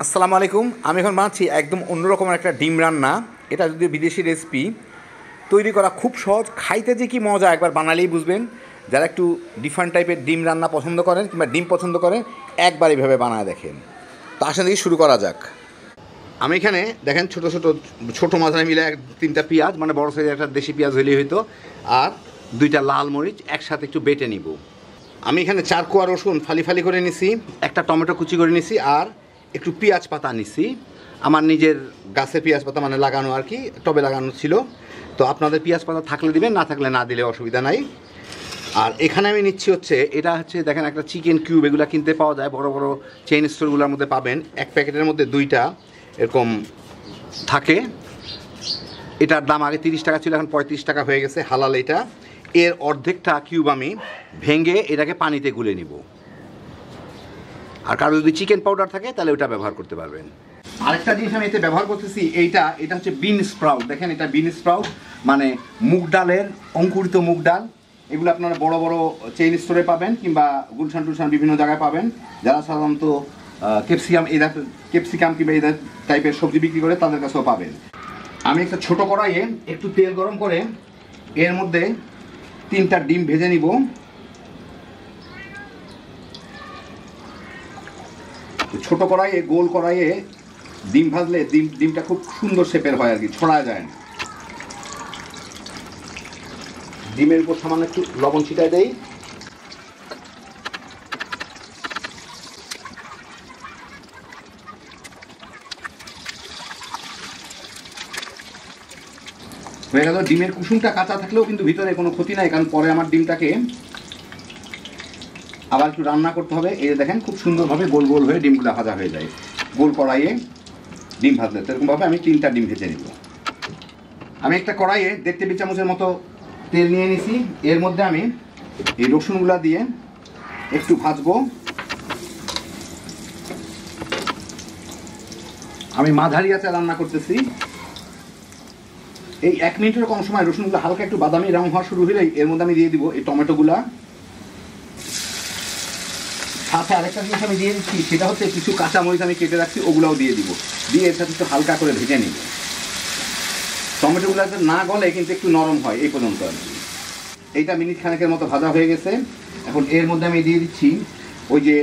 আসসালামু আলাইকুম। আমি এখন বানাচ্ছি একদম অন্যরকমের একটা ডিম রান্না। এটা যদি বিদেশি রেসিপি, তৈরি করা খুব সহজ, খাইতে যে কি মজা একবার বানালেই বুঝবেন। যারা একটু ডিফারেন্ট টাইপের ডিম রান্না পছন্দ করেন কিংবা ডিম পছন্দ করেন, একবার এইভাবে বানায় দেখেন। তো আসেন দেখি শুরু করা যাক। আমি এখানে দেখেন ছোটো ছোটো ছোটো মাঝারি মিলে তিনটা পেঁয়াজ, মানে বড় সাইজের একটা দেশি পেঁয়াজ হইলেই হইতো, আর দুইটা লাল মরিচ একসাথে একটু বেটে নিব। আমি এখানে 4 কোয়া রসুন ফালি ফালি করে নিছি, একটা টমেটো কুচি করে নিছি, আর একটু পেঁয়াজ পাতা নিছি। আমার নিজের গাছের পেঁয়াজ পাতা, মানে লাগানো আর কি, টবে লাগানো ছিল। তো আপনাদের পেঁয়াজ পাতা থাকলে দিবেন, না থাকলে না দিলে অসুবিধা নাই। আর এখানে আমি নিচ্ছি হচ্ছে, এটা হচ্ছে দেখেন একটা চিকেন কিউব, এগুলো কিনতে পাওয়া যায় বড় বড় চেইন স্টোরগুলোর মধ্যে পাবেন। এক প্যাকেটের মধ্যে 2টা এরকম থাকে। এটার দাম আগে 30 টাকা ছিল, এখন 35 টাকা হয়ে গেছে, হালাল এটা। এর অর্ধেকটা কিউব আমি ভেঙে এটাকে পানিতে গুলে নিব। আর কারো যদি চিকেন পাউডার থাকে তাহলে ওটা ব্যবহার করতে পারবেন। আরেকটা জিনিস আমি এতে ব্যবহার করতেছি, এটা হচ্ছে বিন স্প্রাউট। দেখেন, এটা বিন স্প্রাউট, মানে মুগ ডালের, অঙ্কুরিত মুগ ডাল। এগুলো আপনারা বড় বড় চেইন স্টোরে পাবেন, কিংবা গুলশান টুলশান বিভিন্ন জায়গায় পাবেন। যারা সাধারণত ক্যাপসিকাম কিংবা এই টাইপের সবজি বিক্রি করে, তাদের কাছেও পাবেন। আমি একটা ছোট কড়াইয়ে একটু তেল গরম করে এর মধ্যে 3টা ডিম ভেজে নিব। ছোট কড়াইয়ে, গোল কড়াইয়ে ডিম ভাজলে ডিমটা খুব সুন্দর শেপের হয় আর কি, ছড়া যায় না। ডিমের উপর সামান্য একটু লবণ ছিটাই দেই। হয়ে গেল। ডিমের কুসুমটা কাঁচা থাকলেও কিন্তু ভিতরে কোনো ক্ষতি নাই, কারণ পরে আমার ডিমটাকে আবার একটু রান্না করতে হবে। এই দেখেন, খুব সুন্দরভাবে গোল গোল হয়ে ডিমগুলো ভাজা হয়ে যায়। গোল কড়াইয়ে ডিম ভাজলে এরকমভাবে আমি 3টা ডিম ভেজে নিব। আমি একটা কড়াইয়ে 1.5 টেবিল চামচের মতো তেল নিয়ে নিছি। এর মধ্যে আমি এই রসুনগুলা দিয়ে একটু ভাজবো। আমি মাঝারি আঁচে রান্না করতেছি। এই 1 মিনিটের কম সময় রসুনগুলো হালকা একটু বাদামি রং হওয়া শুরু হলেই এর মধ্যে আমি দিয়ে দিব এই টমেটোগুলা। সাথে আরেকটা জিনিস আমি দিয়ে দিচ্ছি, সেটা হচ্ছে কিছু কাঁচামরিচ আমি কেটে রাখছি, ওগুলাও দিয়ে দিব। দিয়ে এর সাথে একটু হালকা করে ভেজে নিব। টমেটোগুলো না গলে কিন্তু একটু নরম হয়, এই পর্যন্ত আর কি। এইটা মিনিট খানেকের মতো ভাজা হয়ে গেছে। এখন এর মধ্যে আমি দিয়ে দিচ্ছি ওই যে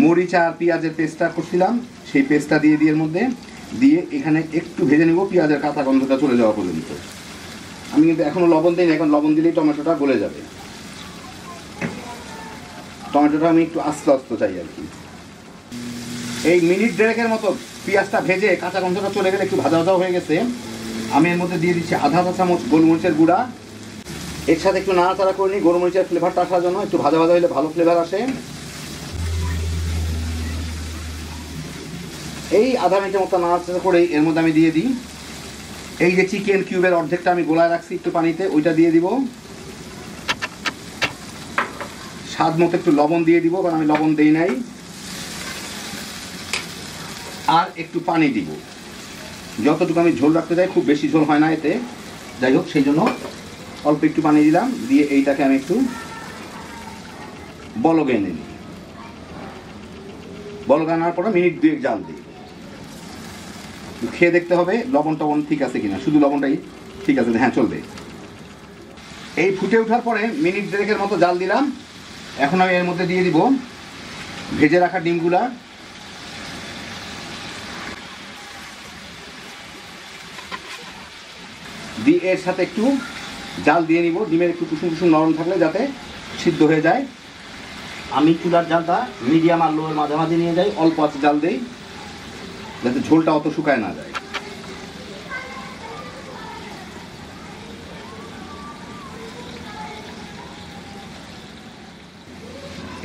মরিচ আর পেঁয়াজের পেস্টটা করছিলাম, সেই পেস্টটা দিয়ে দিয়ে এর মধ্যে দিয়ে এখানে একটু ভেজে নেব, পেঁয়াজের কাঁচা গন্ধটা চলে যাওয়া পর্যন্ত। আমি কিন্তু এখনও লবণ দিই না, এখন লবণ দিলেই টমেটোটা গলে যাবে। টমেটোটা আমি একটু আস্তে আস্তে চাই আর কি। এই মিনিট 1.5 মতো পেঁয়াজটা ভেজে কাঁচা গন্ধটা চলে গেলে, একটু ভাজা ভাজাও হয়ে গেছে, আমি এর মধ্যে দিয়ে দিচ্ছি আধা চা চামচ গোলমরিচের গুঁড়া। এর সাথে একটু নাড়াচাড়া করে নিই, গোলমরিচের ফ্লেভারটা আসার জন্য। একটু ভাজা ভাজা হলে ভালো ফ্লেভার আসে। এই আধা মিনিটের মতো নাড়াচাড়া করে এর মধ্যে আমি দিয়ে দিই এই যে চিকেন কিউবের অর্ধেকটা আমি গোলায় রাখছি একটু পানিতে, ওইটা দিয়ে দিব। স্বাদ মতো একটু লবণ দিয়ে দিব, কারণ আমি লবণ দেই নাই। আর একটু পানি দিব, যতটুকু আমি ঝোল রাখতে চাই। খুব বেশি ঝোল হয় না এতে, যাই হোক সেই জন্য অল্প একটু পানি দিলাম। দিয়ে এইটাকে আমি একটু বলকে এনে নিই। বলকে আনার পরে মিনিট 2 জাল দিই। খেয়ে দেখতে হবে লবণ টবণ ঠিক আছে কিনা, শুধু লবণটাই ঠিক আছে, হ্যাঁ চলবে। এই ফুটে ওঠার পরে মিনিট 1.5 মতো জাল দিলাম। এখন আমি এর মধ্যে দিয়ে দিব ভেজে রাখা ডিমগুলা। দিয়ে এর সাথে একটু জাল দিয়ে নিব। ডিমের একটু কুসুম কুসুম নরম থাকলে যাতে সিদ্ধ হয়ে যায়। আমি চুলার জালটা মিডিয়াম আর লোয়ের মাঝামাঝি নিয়ে যাই, অল্প আছে জাল দেই, যাতে ঝোলটা অত শুকায় না যায়।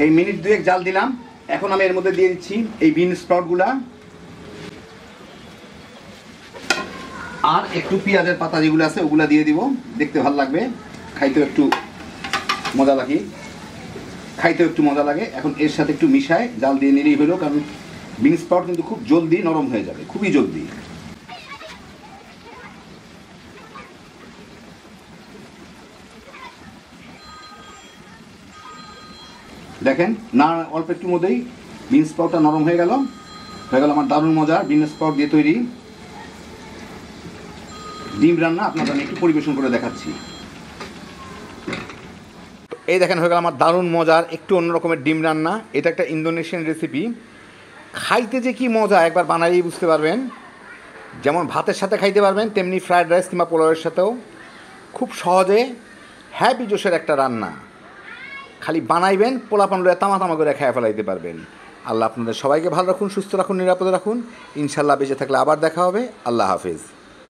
এই মিনিট 2 জাল দিলাম। এখন আমি এর মধ্যে দিয়ে দিচ্ছি এই বিন স্প্রাউটগুলা, আর একটু পেঁয়াজের পাতা যেগুলো আছে ওগুলা দিয়ে দিব। দেখতে ভালো লাগবে, খাইতেও একটু মজা লাগে। এখন এর সাথে একটু মিশায় জাল দিয়ে নিলেই হলো, কারণ বিন স্প্রাউট কিন্তু খুব জলদি নরম হয়ে যাবে, খুবই জলদি। দেখেন না, অল্প একটু মধ্যেই বিন স্প্রাউটটা নরম হয়ে গেল। হয়ে গেল আমার দারুণ মজার বিন স্প্রাউট দিয়ে তৈরি ডিম রান্না। আপনাদের আমি একটু পরিবেশন করে দেখাচ্ছি। এই দেখেন হয়ে গেল আমার দারুণ মজার একটু অন্য রকমের ডিম রান্না। এটা একটা ইন্দোনেশিয়ান রেসিপি। খাইতে যে কি মজা একবার বানালেই বুঝতে পারবেন। যেমন ভাতের সাথে খাইতে পারবেন, তেমনি ফ্রায়েড রাইস কিংবা পোলাওয়ের সাথেও খুব সহজে হ্যাপি জোশের একটা রান্না। খালি বানাইবেন, পোলাপান লয়ে তামা করে খেয়ে ফেলাইতে পারবেন। আল্লাহ আপনাদের সবাইকে ভালো রাখুন, সুস্থ রাখুন, নিরাপদে রাখুন। ইনশাল্লাহ বেঁচে থাকলে আবার দেখা হবে। আল্লাহ হাফেজ।